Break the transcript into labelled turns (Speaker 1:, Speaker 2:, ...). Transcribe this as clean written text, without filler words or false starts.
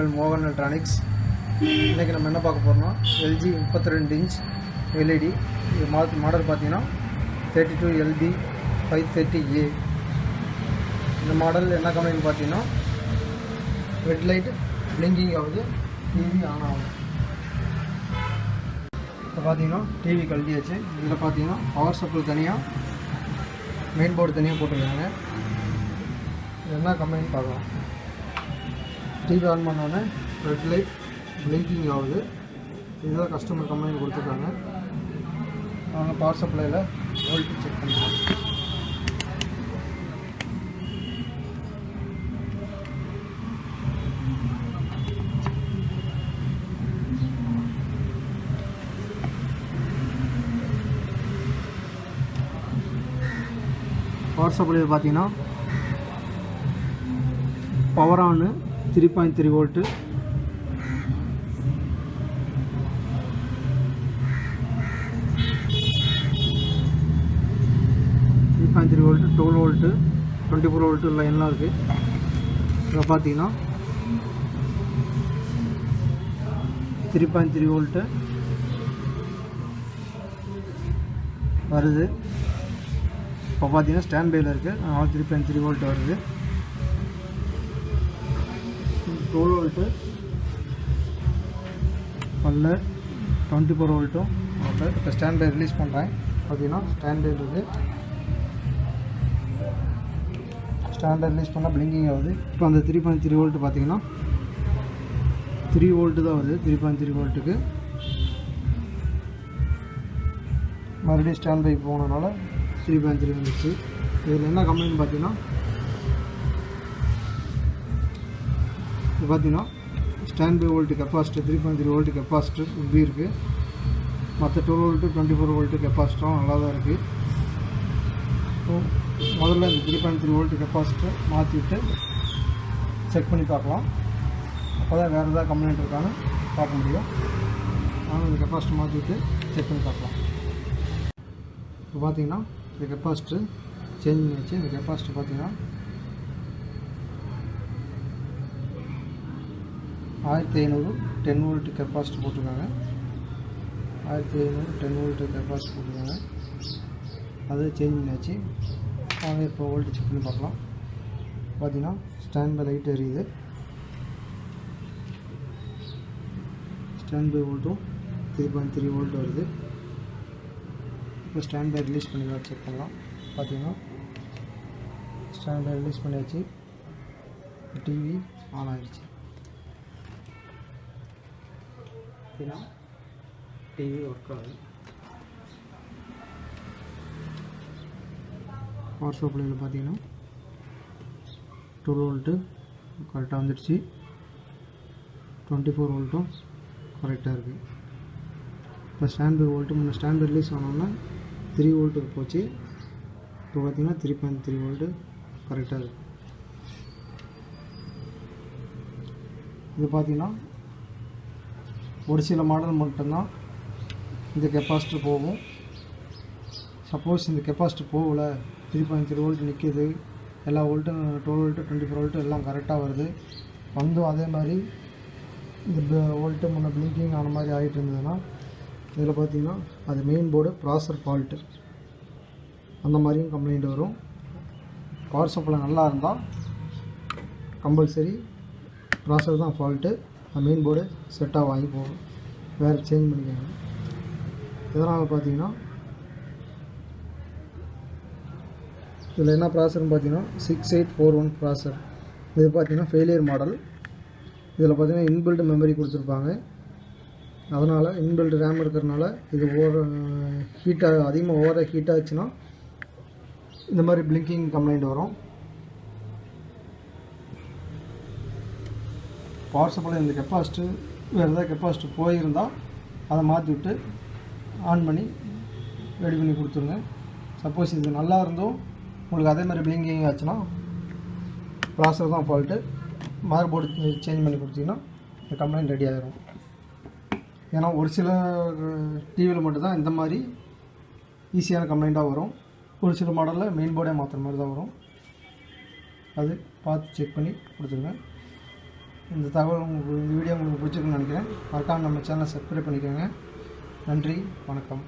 Speaker 1: உங்கள் மோகன் எலக்ட்ரானிக்ஸ். இன்றைக்கி நம்ம என்ன பார்க்க போகிறோம்னா LG 32 இன்ச் LED. இது மாடல் பார்த்தீங்கன்னா 32LB 530A. இந்த மாடல் என்ன கம்பெனின்னு பார்த்தீங்கன்னா ரெட் லைட் பிளிங்கிங் ஆகுது, டிவி ஆன் ஆகும். இப்போ பார்த்தீங்கன்னா டிவி கழட்டியாச்சு. இதில் பார்த்தீங்கன்னா பவர் சப்ளை தனியாக, மெயின் போர்டு தனியாக போட்டிருக்காங்க. இது என்ன கம்பெனின்னு பார்க்கலாம். டிவி ஆன் பண்ணோன்னே ரெட் லைட் பிளிங்கிங் ஆகுது. இதுதான் கஸ்டமர் கம்பெனி கொடுத்துருக்காங்க. நாங்கள் பவர் சப்ளையில் வோல்டேஜ் செக் பண்ணிக்கலாம். பவர் சப்ளையில் பார்த்தீங்கன்னா power on 3.3 volt, volt, 12 volt, 24 volt லைன்லாம் இருக்குது. இப்போ பார்த்தீங்கன்னா 3.3 வோல்ட்டு வருது. இப்போ பார்த்தீங்கன்னா ஸ்டாண்ட் பையில் இருக்குது, அதனால் 3.3 வோல்ட் வருது. 12 வோல்ட்டு பல்ல 24 வோல்ட்டும் ஓகே. இப்போ ஸ்டாண்ட் பை ரிலீஸ் பண்ணுறேன். பார்த்தீங்கன்னா ஸ்டாண்ட் பை இருக்குது. ஸ்டாண்ட் பை ரிலீஸ் பண்ணால் பிளிங்கிங் ஆகுது. இப்போ அந்த 3.3 வோல்ட்டு பார்த்தீங்கன்னா 3 வோல்ட்டு தான் வருது. 3.3 வோல்ட்டுக்கு மறுபடியும் ஸ்டாண்ட் பை போனதுனால 3.3 வந்துச்சு. இதில் என்ன கம்பெனின்னு பார்த்தீங்கன்னா இது பார்த்தீங்கன்னா standby volt capacitor 3.3 volt capacitor இப்படி இருக்குது. மற்ற 12 வோல்ட்டு 24 வோல்ட்டு கெப்பாசிட்டரும் நல்லா தான் இருக்குது. முதல்ல இந்த 3.3 வோல்ட்டு கெப்பாசிட்டர் மாற்றிவிட்டு செக் பண்ணி பார்க்கலாம். அப்போ தான் வேறு ஏதாவது கம்ப்ளைண்ட் இருக்கான்னு பார்க்க முடியும். நானும் இந்த கெப்பாசிட்டர் மாற்றிவிட்டு செக் பண்ணி பார்க்கலாம். இப்போ பார்த்தீங்கன்னா இந்த கெப்பாசிட்டர் சேஞ்ச் பண்ணியாச்சு. இந்த கெப்பாசிட்டர் பார்த்தீங்கன்னா 1500 10 வோல்ட்டு கெப்பாசிட்டர் போட்டிருக்காங்க. 1500 10 வோல்ட்டு கெப்பாசிட்டர் போட்டிருக்காங்க. அதை சேஞ்ச் பண்ணியாச்சு. அதை இப்போ வோல்ட்டு செக் பண்ணி பார்க்கலாம். பார்த்தீங்கன்னா ஸ்டாண்ட் பை லைட் எரியுது. ஸ்டாண்ட் பை வோல்ட்டும் 3.3 வோல்ட் வருது. இப்போ ஸ்டாண்ட் பை ரிலீஸ் பண்ணி செக் பண்ணலாம். பார்த்தீங்கன்னா ஸ்டாண்ட் பை ரிலீஸ் பண்ணியாச்சு. டிவி ஆன் ஆகிடுச்சு. பார்த்தீங்கன்னா டிவி ஒர்க் ஆகுது. பவர் சப்ளையில் பார்த்தீங்கன்னா 12 வோல்ட்டு கரெக்டாக வந்துடுச்சு. 24 வோல்ட்டும் கரெக்டாக இருக்குது. இப்போ ஸ்டாண்ட் பை வோல்ட்டு முன்னே ஸ்டாண்ட் பை ரிலீஸ் ஆனோன்னா 3 வோல்ட்டுக்கு போச்சு. இப்போ பார்த்தீங்கன்னா 3.3 வோல்ட்டு கரெக்டாக இருக்குது. இது பார்த்தீங்கன்னா ஒரு சில மாடல் மட்டும்தான் இந்த கெப்பாசிட்டர் போகும். சப்போஸ் இந்த கெப்பாசிட்டர் போகல, 3.3 வோல்ட் நிற்கிது, எல்லா வோல்ட்டும் 12 வோல்ட்டு 24 வோல்ட்டு எல்லாம் கரெக்டாக வருது, வந்தும் அதே மாதிரி இந்த வோல்ட்டு முன்னே பிளிங்கிங் ஆன மாதிரி ஆகிட்டு இருந்ததுன்னா இதில் பார்த்திங்கன்னா அது மெயின் போர்டு ப்ராசர் ஃபால்ட்டு, அந்த மாதிரியும் கம்ப்ளைண்ட் வரும். பவர் சப்ளை நல்லா இருந்தால் கம்பல்சரி ப்ராசர் தான் ஃபால்ட்டு, மெயின் போர்டு செட்டாக வாங்கி போகும், வேறு சேஞ்ச் பண்ணிக்கோங்க. இதனால் பார்த்தீங்கன்னா இதில் என்ன ப்ராசர்னு பார்த்தீங்கன்னா 6841 ப்ராசர். இது பார்த்தீங்கன்னா ஃபெயிலியர் மாடல். இதில் பார்த்தீங்கன்னா இன்பில்ட் மெமரி கொடுத்துருப்பாங்க. அதனால் இன்பில்ட் ரேம் இருக்கிறதுனால இது ஹீட்டாக அதிகமாக ஓவராக ஹீட் ஆச்சுன்னா இந்த மாதிரி பிளிங்கிங் கம்ப்ளைண்ட் வரும். பவர் சப்ளை இந்த கெப்பாசிட்டர் வேறு ஏதாவது கெப்பாசிட்டர் போயிருந்தால் அதை மாற்றி விட்டு ஆன் பண்ணி ரெடி பண்ணி கொடுத்துருங்க. சப்போஸ் இது நல்லா இருந்தும் உங்களுக்கு அதே மாதிரி பிளிங்கிங் ஆச்சுன்னா ப்ராசர் தான் ஃபால்ட்டு. மதர் போர்டு சேஞ்ச் பண்ணி கொடுத்தீங்கன்னா இந்த கம்ப்ளைண்ட் ரெடி ஆகிடும். ஏன்னா ஒரு சில டிவியில் மட்டும்தான் இந்த மாதிரி ஈஸியான கம்ப்ளைண்ட்டாக வரும். ஒரு சில மாடலில் மெயின் போர்டே மாற்றுற மாதிரி தான் வரும். அது பார்த்து செக் பண்ணி கொடுத்துருங்க. இந்த தகவல் உங்களுக்கு, இந்த வீடியோ உங்களுக்கு பிடிச்சிருக்குன்னு நினைக்கிறேன். மறக்காமல் நம்ம சேனலை சப்ஸ்கிரைப் பண்ணிக்கோங்க. நன்றி, வணக்கம்.